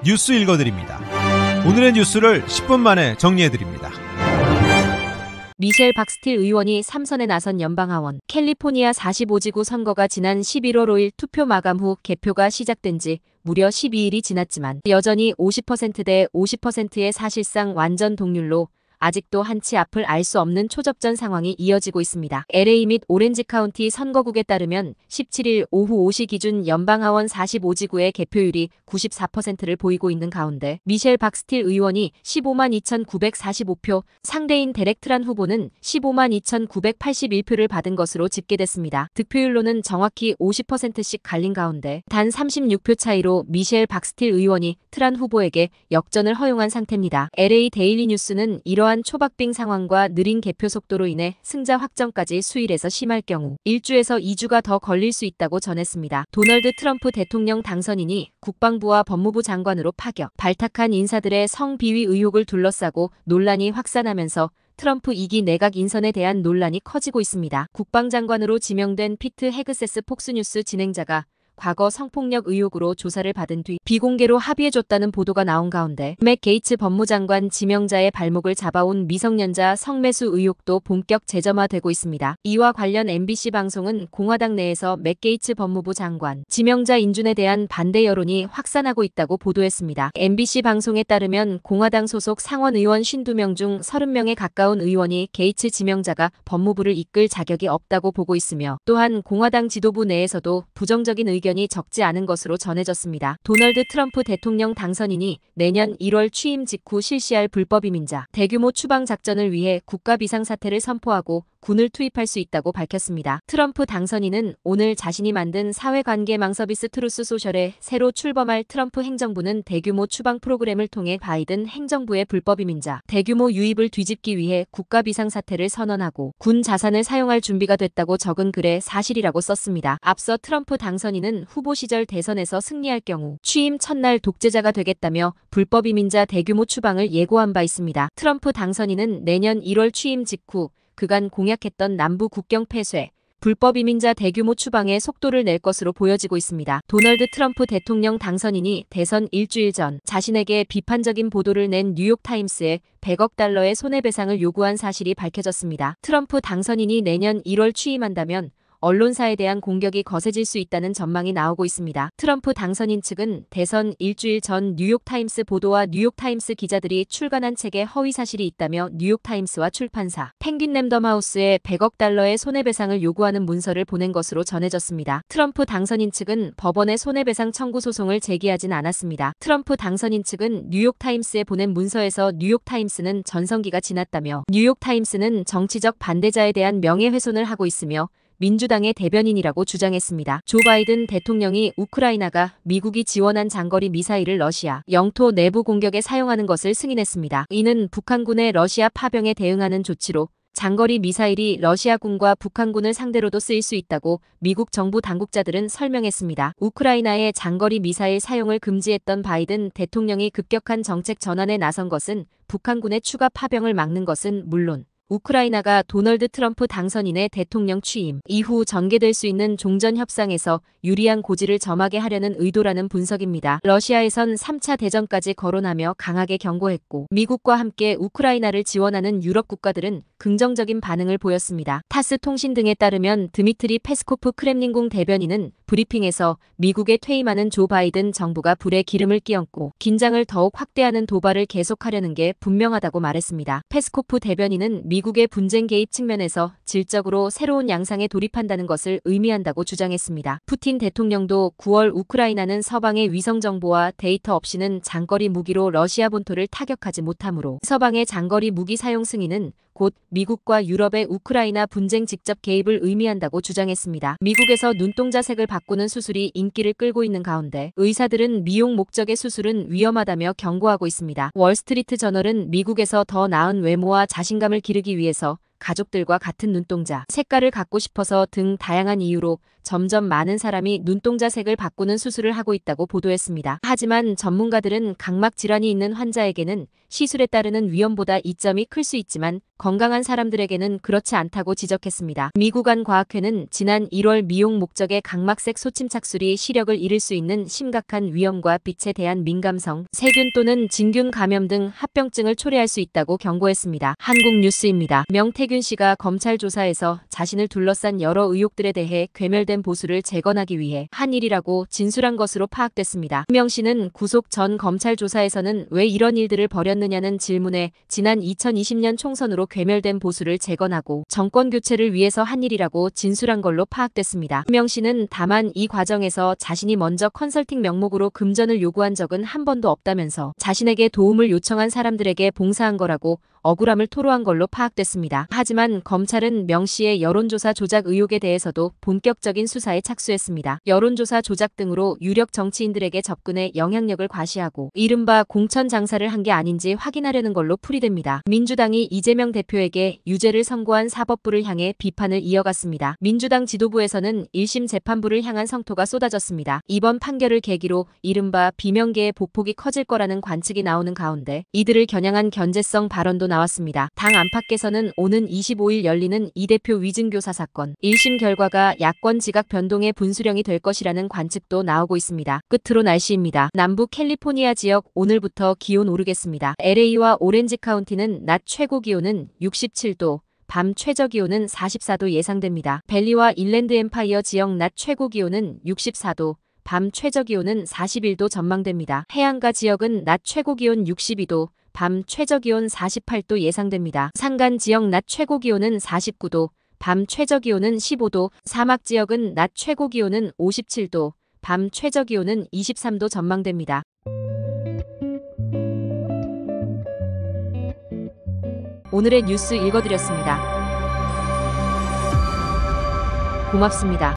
뉴스 읽어드립니다. 오늘의 뉴스를 10분 만에 정리해드립니다. 미셸 박스틸 의원이 3선에 나선 연방하원 캘리포니아 45지구 선거가 지난 11월 5일 투표 마감 후 개표가 시작된 지 무려 12일이 지났지만 여전히 50%대 50%의 사실상 완전 동률로 아직도 한치 앞을 알 수 없는 초접전 상황이 이어지고 있습니다. LA 및 오렌지 카운티 선거국에 따르면 17일 오후 5시 기준 연방하원 45지구의 개표율이 94%를 보이고 있는 가운데 미셸 박스틸 의원이 15만 2,945표, 상대인 데렉 트란 후보는 15만 2,981표를 받은 것으로 집계됐습니다. 득표율로는 정확히 50%씩 갈린 가운데 단 36표 차이로 미셸 박스틸 의원이 트란 후보에게 역전을 허용한 상태입니다. LA 데일리 뉴스는 이러한 초박빙 상황과 느린 개표 속도로 인해 승자 확정까지 수일에서 심할 경우 1주에서 2주가 더 걸릴 수 있다고 전했습니다. 도널드 트럼프 대통령 당선인이 국방부와 법무부 장관으로 파격, 발탁한 인사들의 성비위 의혹을 둘러싸고 논란이 확산하면서 트럼프 2기 내각 인선에 대한 논란이 커지고 있습니다. 국방장관으로 지명된 피트 헤그세스 폭스뉴스 진행자가 과거 성폭력 의혹으로 조사를 받은 뒤 비공개로 합의해줬다는 보도가 나온 가운데 맥 게이츠 법무장관 지명자의 발목을 잡아온 미성년자 성매수 의혹도 본격 재점화되고 있습니다. 이와 관련 MBC 방송은 공화당 내에서 맥 게이츠 법무부 장관 지명자 인준에 대한 반대 여론이 확산하고 있다고 보도했습니다. MBC 방송에 따르면 공화당 소속 상원 의원 52명 중 30명에 가까운 의원이 게이츠 지명자가 법무부를 이끌 자격이 없다고 보고 있으며 또한 공화당 지도부 내에서도 부정적인 의견이 적지 않은 것으로 전해졌습니다. 도널드 트럼프 대통령 당선인이 내년 1월 취임 직후 실시할 불법 이민자 대규모 추방 작전을 위해 국가 비상사태를 선포하고 군을 투입할 수 있다고 밝혔습니다. 트럼프 당선인은 오늘 자신이 만든 사회관계망 서비스 트루스 소셜에 새로 출범할 트럼프 행정부는 대규모 추방 프로그램을 통해 바이든 행정부의 불법 이민자 대규모 유입을 뒤집기 위해 국가 비상사태를 선언하고 군 자산을 사용할 준비가 됐다고 적은 글에 사실이라고 썼습니다. 앞서 트럼프 당선인은 후보 시절 대선에서 승리할 경우 취임 첫날 독재자가 되겠다며 불법 이민자 대규모 추방을 예고한 바 있습니다. 트럼프 당선인은 내년 1월 취임 직후 그간 공약했던 남부 국경 폐쇄, 불법 이민자 대규모 추방에 속도를 낼 것으로 보여지고 있습니다. 도널드 트럼프 대통령 당선인이 대선 일주일 전 자신에게 비판적인 보도를 낸 뉴욕타임스에 100억 달러의 손해배상을 요구한 사실이 밝혀졌습니다. 트럼프 당선인이 내년 1월 취임한다면 언론사에 대한 공격이 거세질 수 있다는 전망이 나오고 있습니다. 트럼프 당선인 측은 대선 일주일 전 뉴욕타임스 보도와 뉴욕타임스 기자들이 출간한 책에 허위 사실이 있다며 뉴욕타임스와 출판사 펭귄 랜덤하우스에 100억 달러의 손해배상을 요구하는 문서를 보낸 것으로 전해졌습니다. 트럼프 당선인 측은 법원에 손해배상 청구 소송을 제기하진 않았습니다. 트럼프 당선인 측은 뉴욕타임스에 보낸 문서에서 뉴욕타임스는 전성기가 지났다며 뉴욕타임스는 정치적 반대자에 대한 명예훼손을 하고 있으며 민주당의 대변인이라고 주장했습니다. 조 바이든 대통령이 우크라이나가 미국이 지원한 장거리 미사일을 러시아 영토 내부 공격에 사용하는 것을 승인했습니다. 이는 북한군의 러시아 파병에 대응하는 조치로 장거리 미사일이 러시아군과 북한군을 상대로도 쓰일 수 있다고 미국 정부 당국자들은 설명했습니다. 우크라이나의 장거리 미사일 사용을 금지했던 바이든 대통령이 급격한 정책 전환에 나선 것은 북한군의 추가 파병을 막는 것은 물론 우크라이나가 도널드 트럼프 당선인의 대통령 취임 이후 전개될 수 있는 종전 협상에서 유리한 고지를 점하게 하려는 의도라는 분석입니다. 러시아에선 3차 대전까지 거론하며 강하게 경고했고 미국과 함께 우크라이나를 지원하는 유럽 국가들은 긍정적인 반응을 보였습니다. 타스 통신 등에 따르면 드미트리 페스코프 크렘린궁 대변인은 브리핑에서 미국에 퇴임하는 조 바이든 정부가 불에 기름을 끼얹고 긴장을 더욱 확대하는 도발을 계속하려는 게 분명하다고 말했습니다. 페스코프 대변인은 미국의 분쟁 개입 측면에서 질적으로 새로운 양상에 돌입한다는 것을 의미한다고 주장했습니다. 푸틴 대통령도 9월 우크라이나는 서방의 위성 정보와 데이터 없이는 장거리 무기로 러시아 본토를 타격하지 못하므로 서방의 장거리 무기 사용 승인은 곧 미국과 유럽의 우크라이나 분쟁 직접 개입을 의미한다고 주장했습니다. 미국에서 눈동자색을 바꾸는 수술이 인기를 끌고 있는 가운데 의사들은 미용 목적의 수술은 위험하다며 경고하고 있습니다. 월스트리트 저널은 미국에서 더 나은 외모와 자신감을 기르기 위해서 가족들과 같은 눈동자 색깔을 갖고 싶어서 등 다양한 이유로 점점 많은 사람이 눈동자 색을 바꾸는 수술을 하고 있다고 보도했습니다. 하지만 전문가들은 각막 질환이 있는 환자에게는 시술에 따르는 위험보다 이점이 클 수 있지만 건강한 사람들에게는 그렇지 않다고 지적했습니다. 미국안과학회는 지난 1월 미용 목적의 각막색 소침착술이 시력을 잃을 수 있는 심각한 위험과 빛에 대한 민감성, 세균 또는 진균 감염 등 합병증을 초래할 수 있다고 경고했습니다. 한국 뉴스입니다. 명태균 씨가 검찰 조사에서 자신을 둘러싼 여러 의혹들에 대해 괴멸된 보수를 재건하기 위해 한 일이라고 진술한 것으로 파악됐습니다. 명 씨는 구속 전 검찰 조사에서는 왜 이런 일들을 벌였느냐는 질문에 지난 2020년 총선으로 괴멸된 보수를 재건하고 정권 교체를 위해서 한 일이라고 진술한 걸로 파악됐습니다. 명 씨는 다만 이 과정에서 자신이 먼저 컨설팅 명목으로 금전을 요구한 적은 한 번도 없다면서 자신에게 도움을 요청한 사람들에게 봉사한 거라고 억울함을 토로한 걸로 파악됐습니다. 하지만 검찰은 명 씨의 여론조사 조작 의혹에 대해서도 본격적인 수사에 착수했습니다. 여론조사 조작 등으로 유력 정치인들에게 접근해 영향력을 과시하고 이른바 공천 장사를 한 게 아닌지 확인하려는 걸로 풀이됩니다. 민주당이 이재명 대표에게 유죄를 선고한 사법부를 향해 비판을 이어갔습니다. 민주당 지도부에서는 1심 재판부를 향한 성토가 쏟아졌습니다. 이번 판결을 계기로 이른바 비명계의 보폭이 커질 거라는 관측이 나오는 가운데 이들을 겨냥한 견제성 발언도 나왔습니다. 당 안팎에서는 오는 25일 열리는 이 대표 위증교사 사건 1심 결과가 야권 지각 변동의 분수령이 될 것이라는 관측도 나오고 있습니다. 끝으로 날씨입니다. 남부 캘리포니아 지역 오늘부터 기온 오르겠습니다. LA와 오렌지 카운티는 낮 최고 기온은 67도, 밤 최저 기온은 44도 예상됩니다. 밸리와 인랜드 엠파이어 지역 낮 최고 기온은 64도, 밤 최저 기온은 41도 전망됩니다. 해안가 지역은 낮 최고 기온 62도, 밤 최저 기온 48도 예상됩니다. 산간 지역 낮 최고 기온은 49도, 밤 최저 기온은 15도, 사막 지역은 낮 최고 기온은 57도, 밤 최저 기온은 23도 전망됩니다. 오늘의 뉴스 읽어드렸습니다. 고맙습니다.